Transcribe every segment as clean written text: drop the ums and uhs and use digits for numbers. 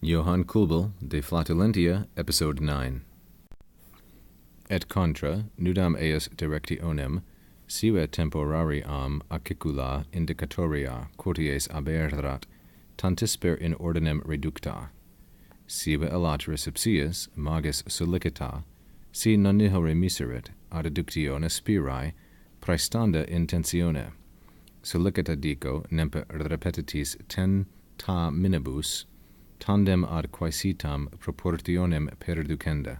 Johann Külbel, De Flatulentia, Episode 9. Et contra, nudam eis directionem, sive temporariam acicula indicatoria, quoties aberat, tantisper in ordinem reducta. Sive elateris ipsius, magis solicita, si non nihil remiserit, ad adductione spirae, praestanda intentione. Solicita dico, nempe repetitis tenta minibus, tandem ad quaesitam proportionem perducenda.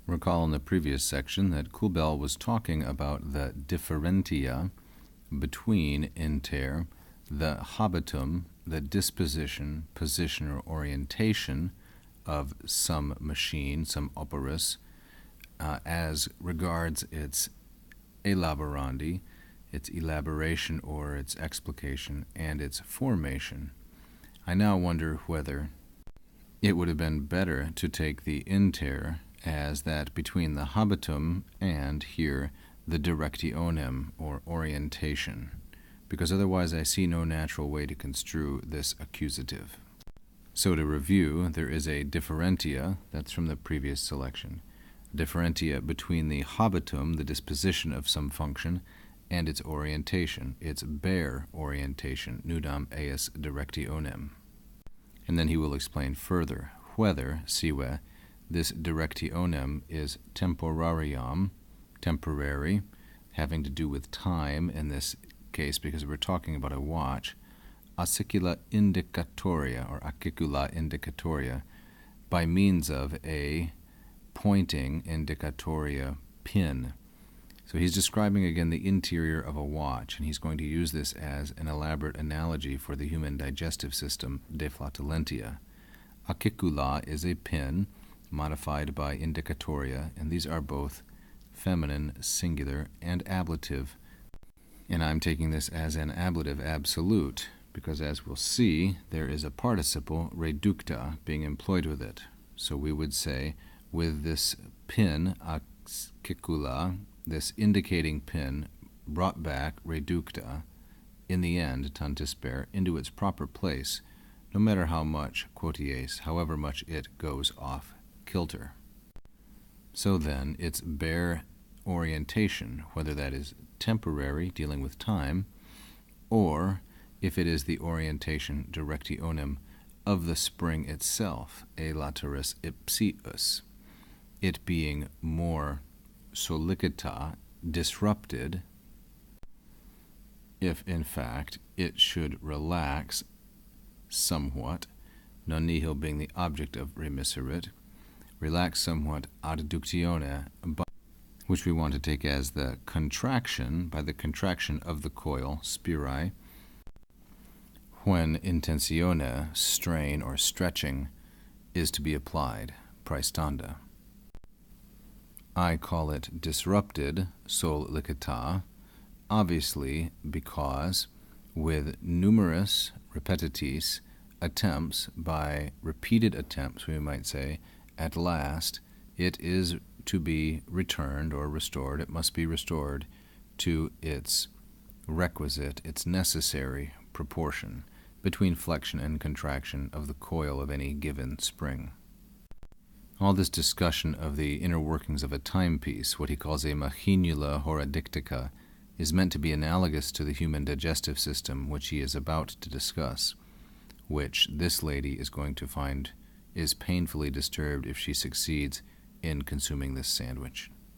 Recall in the previous section that Külbel was talking about the differentia between inter, the habitum, the disposition, position, or orientation of some machine, some operus, as regards its elaborandi, its elaboration or its explication, and its formation. I now wonder whether it would have been better to take the inter as that between the habitum and here the directionem or orientation, because otherwise I see no natural way to construe this accusative. So to review, there is a differentia, that's from the previous selection, differentia between the habitum, the disposition of some function, and its orientation, its bare orientation, nudam eis directionem. And then he will explain further whether, sive, this directionem is temporarium, temporary, having to do with time in this case because we're talking about a watch, acicula indicatoria or acicula indicatoria, by means of a pointing indicatoria pin. So he's describing again the interior of a watch, and he's going to use this as an elaborate analogy for the human digestive system, de flatulentia. Acicula is a pin modified by indicatoria, and these are both feminine, singular, and ablative. And I'm taking this as an ablative absolute, because as we'll see, there is a participle, reducta, being employed with it. So we would say, with this pin, acicula, this indicating pin brought back reducta, in the end, tantisper, into its proper place, no matter how much, quoties, however much it goes off kilter. So then, its bare orientation, whether that is temporary, dealing with time, or if it is the orientation directionem of the spring itself, e lateris ipsius, it being more solicita, disrupted, if in fact it should relax somewhat, non nihil being the object of remiserit, relax somewhat ad adductione, which we want to take as the contraction, by the contraction of the coil, spirae, when intentione, strain or stretching, is to be applied, praestanda. I call it disrupted, sol licita, obviously because with numerous repetitis attempts, by repeated attempts we might say, at last it is to be returned or restored, it must be restored to its requisite, its necessary proportion between flexion and contraction of the coil of any given spring. All this discussion of the inner workings of a timepiece, what he calls a machinula horadictica, is meant to be analogous to the human digestive system, which he is about to discuss, which this lady is going to find is painfully disturbed if she succeeds in consuming this sandwich.